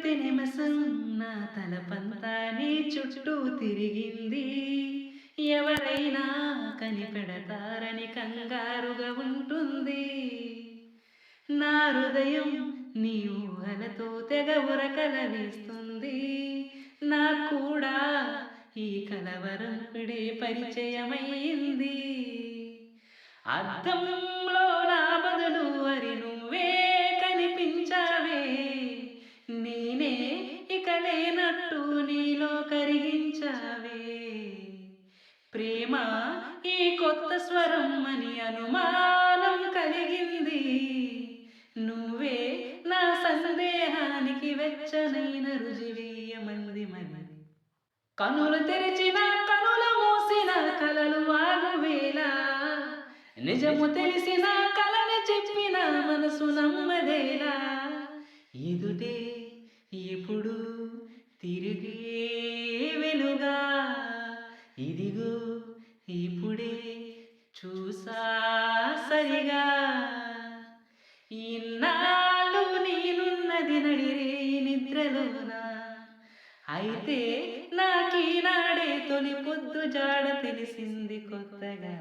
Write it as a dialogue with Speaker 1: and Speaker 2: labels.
Speaker 1: పెడితే నిమసం నా తలపంతా నీ చుట్టూ తిరిగింది. ఎవరైనా కనిపెడతారని కంగారుగా ఉంటుంది. నా హృదయం నీ ఊహలతో తెగ ఉరకల వేస్తుంది. నాకు కూడా ఈ కలవరం ఇప్పుడే పరిచయమైంది. అద్దంలో నా బదులు అరి నువ్వే కనిపించావే. నేనే ఇక లేనట్టు నీలో కరిగించావే. ప్రేమ ఈ కొత్త స్వరం అని అనుమానం కలిగింది. నువ్వే నా సందేహానికి వెచ్చనైన రుజువేయమంది మరి. కనులు తెరిచిన కనులు మూసిన కలలు ఆగువేళ, నిజము తెలిసిన కలని చెప్పిన మనసు నమ్మదేలా. ఎదుటే ఎప్పుడు తిరిగే వెలుగా, ఇదిగో ఇప్పుడే చూసా సరిగా. ఇన్నాళ్ళు నేనున్నది నడిరే నిద్రలోనా, అయితే నాకీనాడే తొలి పొద్దు జాడ తెలిసింది కొత్తగా.